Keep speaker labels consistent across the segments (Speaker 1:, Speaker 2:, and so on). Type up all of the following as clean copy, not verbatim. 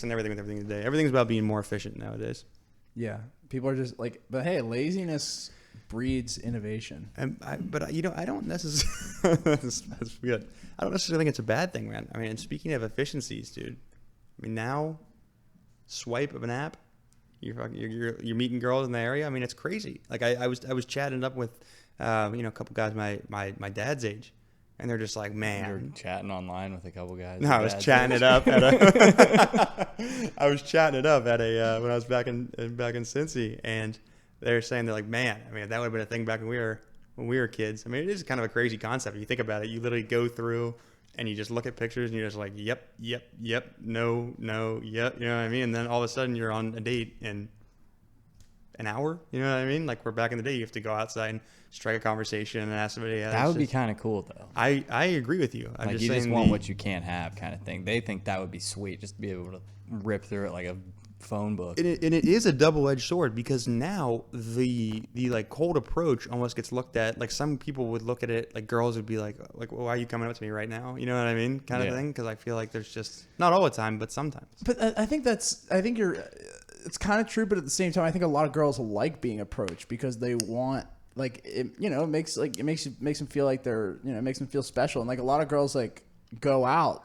Speaker 1: mixing everything with everything today. Everything's about being more efficient nowadays.
Speaker 2: Yeah. People are just like, but hey, laziness breeds innovation.
Speaker 1: But I don't necessarily. That's good. I don't necessarily think it's a bad thing, man. I mean, and speaking of efficiencies, dude. I mean, now, swipe of an app, you're meeting girls in the area. I mean, it's crazy. Like I was chatting up with, a couple guys my dad's age, and they're just like, man.
Speaker 3: You're chatting online with a couple guys.
Speaker 1: No, I was chatting it up at a. I was chatting it up at a when I was back in Cincy, and they're saying, they're like, man, I mean, that would have been a thing back when we were kids. I mean, it is kind of a crazy concept. If you think about it, you literally go through and you just look at pictures and you're just like, yep, no, yep, you know what I mean? And then all of a sudden you're on a date in an hour, you know what I mean? Like, where back in the day you have to go outside and strike a conversation and ask somebody.
Speaker 3: That would be kind of cool, though.
Speaker 1: I agree with you. I'm
Speaker 3: like, you just want what you can't have kind of thing. They think that would be sweet, just to be able to rip through it like a phone book.
Speaker 1: And it is a double-edged sword, because now the like cold approach almost gets looked at like, some people would look at it like, girls would be like, well, why are you coming up to me right now, you know what I mean, kind of thing, because I feel like there's just, not all the time, but sometimes.
Speaker 2: But I think it's kind of true, but at the same time I think a lot of girls like being approached because they want, like, it makes them feel like they're, it makes them feel special. And like a lot of girls like go out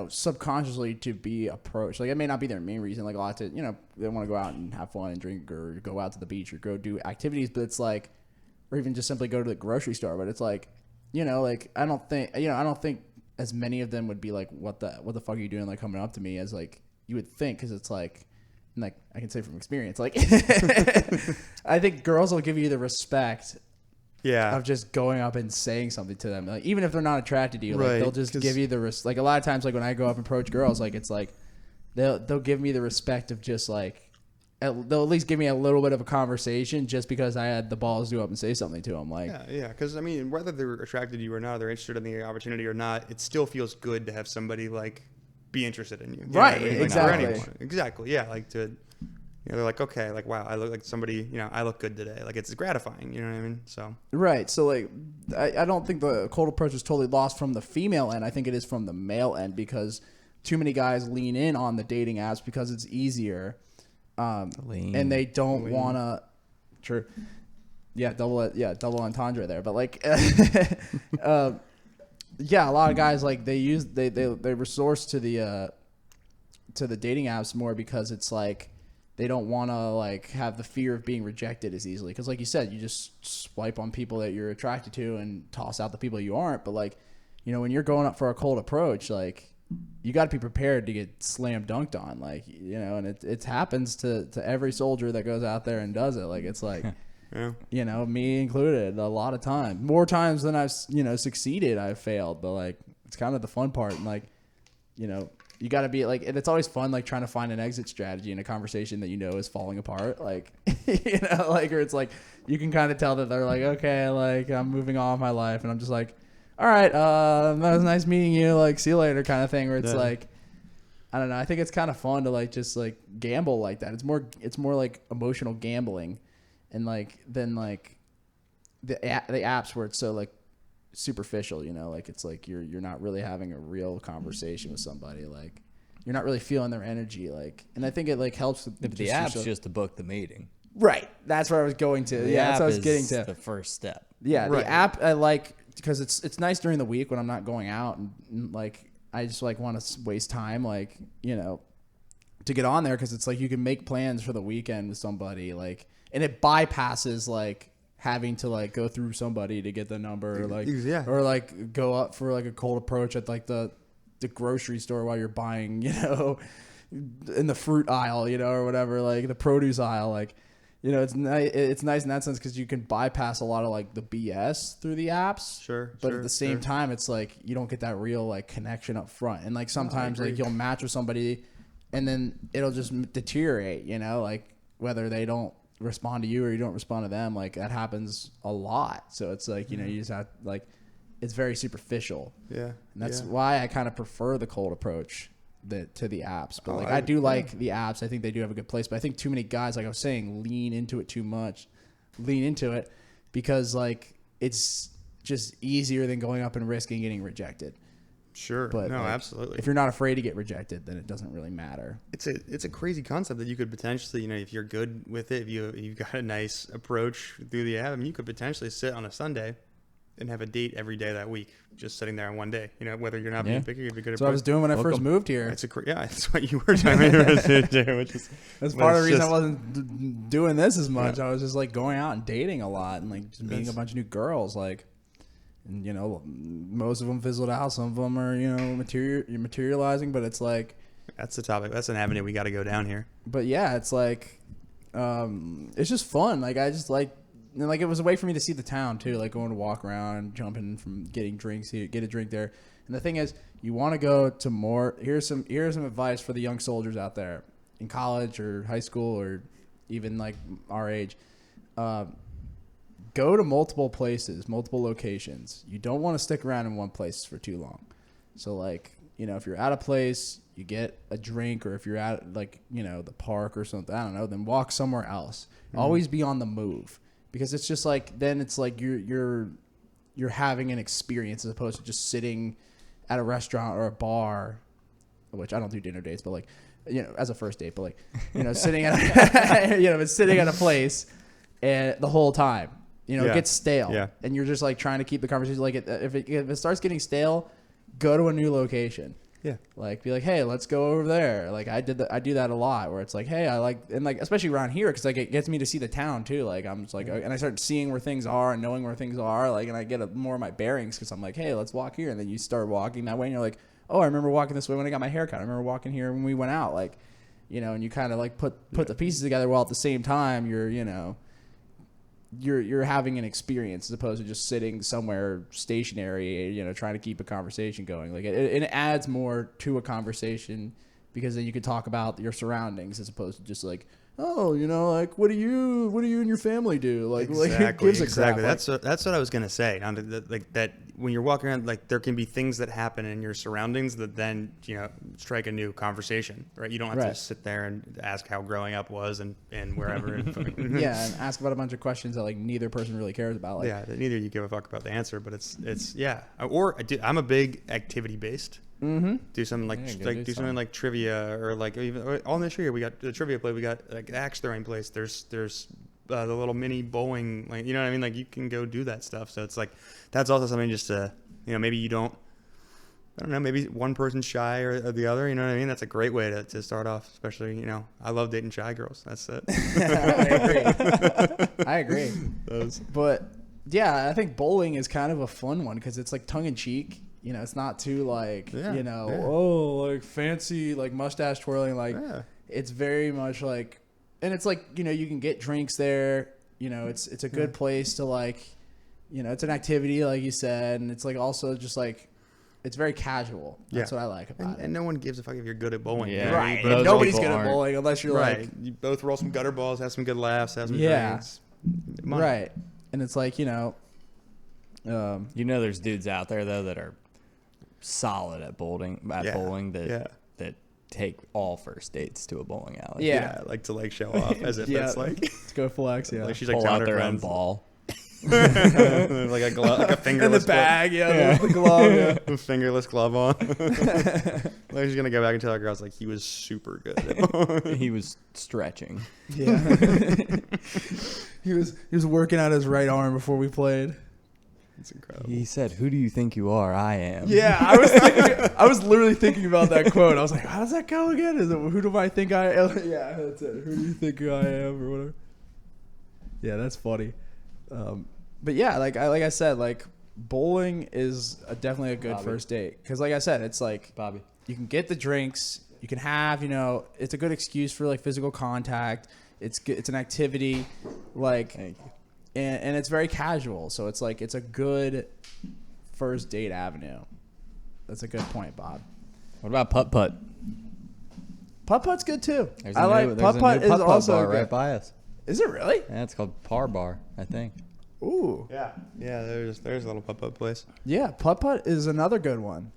Speaker 2: subconsciously to be approached. Like, it may not be their main reason. Like, a lot to, they want to go out and have fun and drink, or go out to the beach, or go do activities. But it's like, or even just simply go to the grocery store. But it's like, like, I don't think as many of them would be like, what the fuck are you doing? Like, coming up to me, as like you would think, because it's like I can say from experience, like, I think girls will give you the respect.
Speaker 1: Yeah.
Speaker 2: Of just going up and saying something to them, like, even if they're not attracted to you,
Speaker 1: right,
Speaker 2: like, they'll just give you the like, a lot of times, like, when I go up and approach girls, like, it's like they'll give me the respect of just like, they'll at least give me a little bit of a conversation just because I had the balls to go up and say something to them. Like,
Speaker 1: yeah, because I mean, whether they're attracted to you or not, they're interested in the opportunity or not, it still feels good to have somebody like be interested in you.
Speaker 2: Right?
Speaker 1: I mean?
Speaker 2: Exactly.
Speaker 1: Exactly. Yeah. Like, to. They're like, okay, like, wow, I look like somebody, I look good today. Like, it's gratifying, you know what I mean? So.
Speaker 2: Right. So, like, I don't think the cold approach is totally lost from the female end. I think it is from the male end, because too many guys lean in on the dating apps because it's easier. And they don't want to. True. Yeah, double entendre there. But, like, yeah, a lot of guys, like, they resource to the dating apps more because it's like, they don't want to, like, have the fear of being rejected as easily. Because, like you said, you just swipe on people that you're attracted to and toss out the people you aren't. But, like, when you're going up for a cold approach, like, you got to be prepared to get slam dunked on. Like, and it happens to every soldier that goes out there and does it. Like, it's like,
Speaker 1: yeah.
Speaker 2: Me included, a lot of times. More times than I've, succeeded, I've failed. But, like, it's kind of the fun part. And, like, you got to be like, and it's always fun, like, trying to find an exit strategy in a conversation that is falling apart. Like, like, or it's like, you can kind of tell that they're like, okay, like, I'm moving on with my life. And I'm just like, all right, that was nice meeting you. Like, see you later, kind of thing, where it's like, I don't know. I think it's kind of fun to, like, just, like, gamble like that. It's more like emotional gambling, and, like, than, like, the apps where it's so, like, superficial, like, it's like you're not really having a real conversation with somebody, like, you're not really feeling their energy, like, and I think it, like, helps with
Speaker 3: the app's just to book the meeting.
Speaker 2: Right, that's where I was going to. That's what I was getting to.
Speaker 3: The first step.
Speaker 2: Right.
Speaker 1: The
Speaker 2: app I like because it's nice during the week when I'm not going out, and like, I just, like, want to waste time, like, to get on there, because it's like you can make plans for the weekend with somebody, like, and it bypasses, like, having to, like, go through somebody to get the number, or, like, or, like, go up for, like, a cold approach at, like, the grocery store while you're buying, in the fruit aisle, or whatever, like, the produce aisle, like, it's nice in that sense because you can bypass a lot of, like, the BS through the apps. But at the same time, it's like you don't get that real, like, connection up front, and, like, sometimes, like, you'll match with somebody and then it'll just deteriorate, like, whether they don't respond to you or you don't respond to them, like, that happens a lot. So it's like, you just have, like, it's very superficial.
Speaker 1: Yeah.
Speaker 2: And that's why I kind of prefer the cold approach to the apps. But I do like the apps. I think they do have a good place. But I think too many guys, like I was saying, lean into it too much. Lean into it because, like, it's just easier than going up and risking getting rejected.
Speaker 1: Sure.
Speaker 2: But
Speaker 1: No,
Speaker 2: like,
Speaker 1: absolutely.
Speaker 2: if you're not afraid to get rejected, then it doesn't really matter.
Speaker 1: It's a crazy concept that you could potentially, if you're good with it, if you've got a nice approach through the app, I mean, you could potentially sit on a Sunday and have a date every day that week, just sitting there on one day. Whether you're not being picky, if you're good at
Speaker 2: So I was doing when I first moved here.
Speaker 1: That's what you were doing. Which is
Speaker 2: That's part of the reason I wasn't doing this as much. I was just like going out and dating a lot and like just meeting a bunch of new girls. Like, and most of them fizzled out. Some of them are materializing, but it's like
Speaker 1: that's the topic. That's an avenue we got to go down here.
Speaker 2: But yeah, it's like it's just fun. Like I just like. And like it was a way for me to see the town too, like going to walk around, jumping from getting drinks here, get a drink there. And the thing is, you want to go to more. Here's some advice for the young soldiers out there in college or high school or even like our age. Go to multiple places, multiple locations. You don't want to stick around in one place for too long. So like if you're at a place, you get a drink, or if you're at like the park or something, I don't know, then walk somewhere else. Mm-hmm. Always be on the move. Because it's just like then it's like you're having an experience as opposed to just sitting at a restaurant or a bar, which I don't do dinner dates, but like as a first date, but like sitting at sitting at a place and the whole time it gets stale, and you're just like trying to keep the conversation like if it starts getting stale, go to a new location. Yeah. Like be like, hey, let's go over there. Like I do that a lot where it's like, hey, I like, and like, especially around here. Cause like it gets me to see the town too. Like I'm just like, and I start seeing where things are and knowing where things are. Like, and I get more of my bearings. Cause I'm like, hey, let's walk here. And then you start walking that way and you're like, oh, I remember walking this way when I got my haircut. I remember walking here when we went out. Like, and you kind of like put the pieces together while at the same time you're having an experience as opposed to just sitting somewhere stationary, trying to keep a conversation going. Like it adds more to a conversation because then you can talk about your surroundings as opposed to just like, oh, like what do you and your family do? Like,
Speaker 1: exactly.
Speaker 2: Crap?
Speaker 1: That's what I was gonna say. Like that when you're walking around, like there can be things that happen in your surroundings that then strike a new conversation, right? You don't have to sit there and ask how growing up was and wherever.
Speaker 2: Yeah, and ask about a bunch of questions that like neither person really cares about. Like,
Speaker 1: that neither you give a fuck about the answer, but it's Or I'm a big activity based. Mm-hmm. Do something like do something like trivia or like even on this year we got the trivia play. We got like axe throwing place. There's the little mini bowling, like what I mean. Like you can go do that stuff. So it's like that's also something just to maybe you don't. I don't know. Maybe one person's shy or the other. You know what I mean? That's a great way to start off. Especially I love dating shy girls. That's it.
Speaker 2: I agree. But yeah, I think bowling is kind of a fun one because it's like tongue in cheek. It's not too like, oh, like fancy, like mustache twirling. Like it's very much like, and it's like, you can get drinks there. It's a good place to like, it's an activity, like you said. And it's like also just like, it's very casual. That's what I like about it.
Speaker 1: And no one gives a fuck if you're good at bowling.
Speaker 3: Yeah.
Speaker 2: Right. And nobody's good at bowling unless you're like.
Speaker 1: You both roll some gutter balls, have some good laughs, have some drinks.
Speaker 2: Right. And it's like,
Speaker 3: there's dudes out there though that are solid at bowling that take all first dates to a bowling alley.
Speaker 1: Like to like show off as if it's like
Speaker 2: let's go flex.
Speaker 1: Like she's like
Speaker 3: pull
Speaker 1: telling
Speaker 3: out
Speaker 1: her
Speaker 3: their own
Speaker 1: friends.
Speaker 3: ball.
Speaker 1: Like a glove, like a fingerless
Speaker 2: in the bag, the glove,
Speaker 1: a fingerless glove on. Like she's gonna go back and tell her girls like he was super good.
Speaker 3: He was stretching.
Speaker 2: Yeah, he was working out his right arm before we played.
Speaker 1: It's incredible.
Speaker 3: He said, "Who do you think you are? I am."
Speaker 2: Yeah, I was literally thinking about that quote. I was like, how does that go again? Is it who do I think I am? Yeah, that's it. Who do you think I am or whatever? Yeah, that's funny. But yeah, like I said, like bowling is definitely a good first date because, like I said, it's like
Speaker 3: Bobby,
Speaker 2: you can get the drinks, you can have, it's a good excuse for like physical contact. It's good, it's an activity, like,
Speaker 3: thank you.
Speaker 2: And it's very casual, so it's like it's a good first date avenue. That's a good point, Bob.
Speaker 3: What about putt-putt?
Speaker 2: Putt-putt's good too.
Speaker 3: I like putt-putt is also bar right by us.
Speaker 2: Is it really?
Speaker 3: Yeah, it's called Par Bar, I think.
Speaker 2: Ooh.
Speaker 1: Yeah. There's a little putt-putt place.
Speaker 2: Yeah, putt-putt is another good one,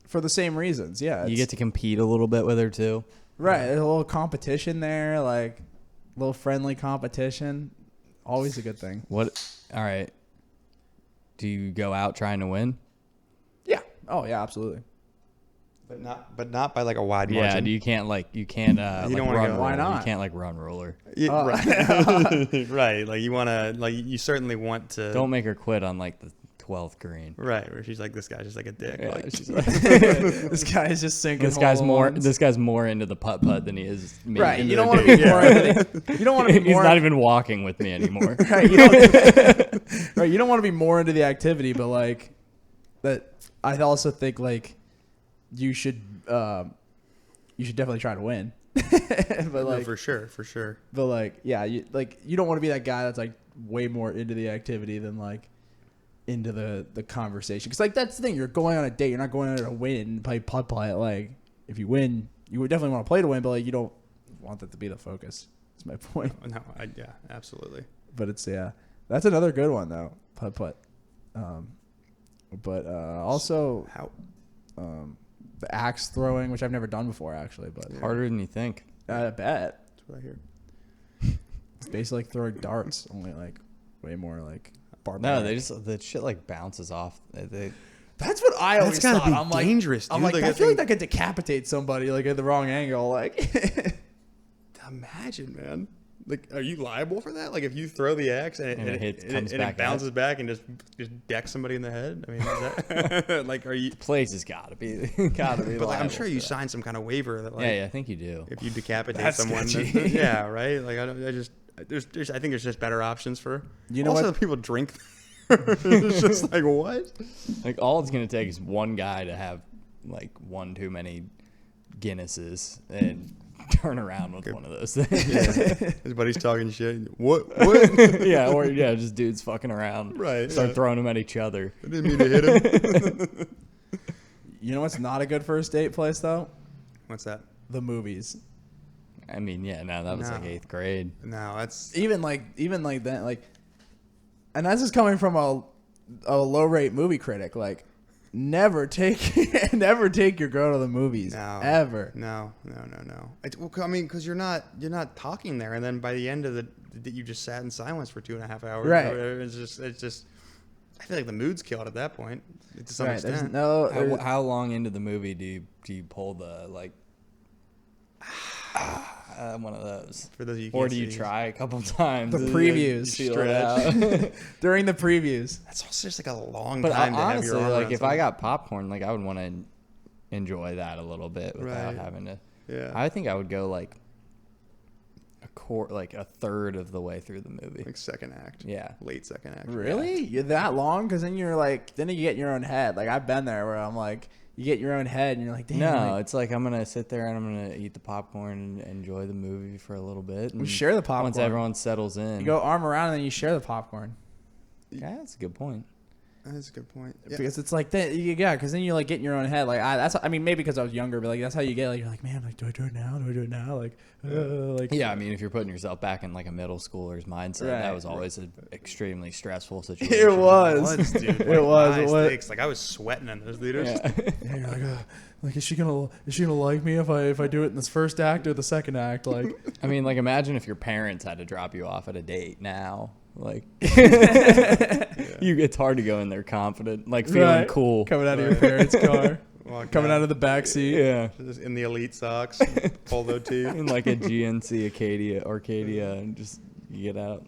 Speaker 2: for the same reasons. Yeah,
Speaker 3: you get to compete a little bit with her too.
Speaker 2: Right, there's a little competition there, like a little friendly competition. Always a good thing.
Speaker 3: What? All right. Do you go out trying to win?
Speaker 2: Yeah. Oh yeah, absolutely.
Speaker 1: But not by like a wide margin.
Speaker 3: Yeah, you can't
Speaker 1: you
Speaker 3: like
Speaker 1: don't
Speaker 3: run.
Speaker 1: go,
Speaker 2: why not?
Speaker 3: You can't like run ruler.
Speaker 1: Yeah, right. Right. Like you want to, like you certainly want to.
Speaker 3: Don't make her quit on like the 12th green.
Speaker 1: Right, where she's like, this guy's just like a dick.
Speaker 3: Yeah,
Speaker 1: Like,
Speaker 3: she's like,
Speaker 2: This guy is just sinking.
Speaker 3: this guy's more into the putt than he is me.
Speaker 2: Right.
Speaker 3: into
Speaker 2: You
Speaker 3: the
Speaker 2: don't want to be
Speaker 3: dude.
Speaker 2: more. You don't want to be
Speaker 3: He's
Speaker 2: more.
Speaker 3: not even walking with me anymore.
Speaker 2: Right. Right. You don't want to be more into the activity, but like that. I also think like you should definitely try to win. But like
Speaker 1: for sure.
Speaker 2: But like yeah, you don't want to be that guy that's like way more into the activity than like into the conversation. Because like that's the thing, you're going on a date, you're not going on to win, play putt. Like if you win, you would definitely want to play to win, but like you don't want that to be the focus. That's my point.
Speaker 1: No, yeah, absolutely.
Speaker 2: But it's that's another good one though, putt. But also
Speaker 1: How
Speaker 2: the axe throwing, which I've never done before actually, but
Speaker 3: Harder than you think.
Speaker 2: I bet
Speaker 1: that's what I hear.
Speaker 2: it's basically like throwing darts, only like way more like
Speaker 3: No,
Speaker 2: barbaric.
Speaker 3: the shit like bounces off.
Speaker 2: That's what I always
Speaker 1: gotta
Speaker 2: thought.
Speaker 1: be
Speaker 2: I'm like,
Speaker 1: dangerous,
Speaker 2: I'm
Speaker 1: dude.
Speaker 2: like,
Speaker 1: Like,
Speaker 2: I
Speaker 1: I
Speaker 2: feel like
Speaker 1: think-
Speaker 2: that could decapitate somebody like at the wrong angle. Like,
Speaker 1: Imagine, man. Like, are you liable for that? Like, if you throw the axe and it bounces back and just decks somebody in the head? I mean, is that like, are you?
Speaker 3: Place has got to be
Speaker 1: But like, I'm
Speaker 3: liable
Speaker 1: sure
Speaker 3: for
Speaker 1: you
Speaker 3: that.
Speaker 1: sign some kind of waiver that, like,
Speaker 3: Yeah, I think you do.
Speaker 1: if you decapitate
Speaker 2: That's
Speaker 1: someone,
Speaker 2: sketchy.
Speaker 1: yeah, right. Like, I think there's just better options for.
Speaker 2: You know
Speaker 1: also,
Speaker 2: what?
Speaker 1: people drink. It's just like, what?
Speaker 3: Like all it's gonna take is one guy to have like one too many Guinnesses and turn around with one of those things.
Speaker 1: Yeah. His buddy's talking shit. What? What?
Speaker 3: yeah, just dudes fucking around.
Speaker 1: Right,
Speaker 3: Start
Speaker 1: yeah.
Speaker 3: throwing them at each other.
Speaker 1: I didn't mean to hit him.
Speaker 2: you know what's not a good first date place though?
Speaker 1: What's that?
Speaker 2: The movies.
Speaker 3: I mean, yeah, no, that was like
Speaker 1: No.
Speaker 3: 8th grade.
Speaker 1: No, that's
Speaker 2: Even like that, like, and that's just coming from a low rate movie critic. Like, never take your girl to the movies.
Speaker 1: no,
Speaker 2: Ever.
Speaker 1: No. Well, I mean, because you're not talking there, and then by the end of you just sat in silence for 2.5 hours.
Speaker 2: Right.
Speaker 1: Or whatever. It's just. I feel like the mood's killed at that point to some
Speaker 2: Right. There's
Speaker 1: extent.
Speaker 2: no.
Speaker 3: How long into the movie do you pull the like one of those?
Speaker 1: For those of you,
Speaker 3: Or
Speaker 1: can't
Speaker 3: do you
Speaker 1: see.
Speaker 3: try a couple times?
Speaker 2: The
Speaker 3: and,
Speaker 2: previews.
Speaker 3: feel it out?
Speaker 2: During the previews.
Speaker 1: That's also just like a long
Speaker 3: But
Speaker 1: time to have
Speaker 3: honestly,
Speaker 1: your arm
Speaker 3: like
Speaker 1: around
Speaker 3: if
Speaker 1: someone.
Speaker 3: I got popcorn, like I would want to enjoy that a little bit without
Speaker 1: Right.
Speaker 3: having to.
Speaker 1: Yeah.
Speaker 3: I think I would go like a third of the way through the movie.
Speaker 1: Like second act.
Speaker 3: Yeah.
Speaker 1: Late second act.
Speaker 2: Really? You're that long? Because then you're like, then you get in your own head. Like, I've been there where I'm like, you get in your own head and you're like, damn.
Speaker 3: No,
Speaker 2: like,
Speaker 3: it's like I'm gonna sit there and I'm gonna eat the popcorn and enjoy the movie for a little bit.
Speaker 2: we
Speaker 3: And
Speaker 2: share the popcorn.
Speaker 3: once everyone settles in.
Speaker 2: You go arm around and then you share the popcorn.
Speaker 3: Yeah, that's a good point.
Speaker 1: That's a good point. Yeah.
Speaker 2: Because it's like that, yeah. Because then you like get in your own head. Like I mean, maybe because I was younger, but like that's how you get. Like you're like, man, like do I do it now? Do I do it now? Like
Speaker 3: Yeah, I mean, if you're putting yourself back in like a middle schooler's mindset, that
Speaker 2: Right.
Speaker 3: was always an extremely stressful situation.
Speaker 2: it was.
Speaker 1: Dude.
Speaker 2: It was. It was.
Speaker 1: Stakes. Like I was sweating in those theaters.
Speaker 3: Yeah.
Speaker 2: Yeah, you're like is she gonna like me if I do it in this first act or the second act? Like,
Speaker 3: I mean, like imagine if your parents had to drop you off at a date now. Like, it's hard to go in there confident, like feeling
Speaker 2: Right.
Speaker 3: cool.
Speaker 2: coming out of your parents' car,
Speaker 1: Walk
Speaker 2: coming
Speaker 1: out,
Speaker 2: out of the back seat.
Speaker 3: Yeah.
Speaker 1: just in the elite socks, polo tee.
Speaker 3: In like a GNC Arcadia, and just you get out.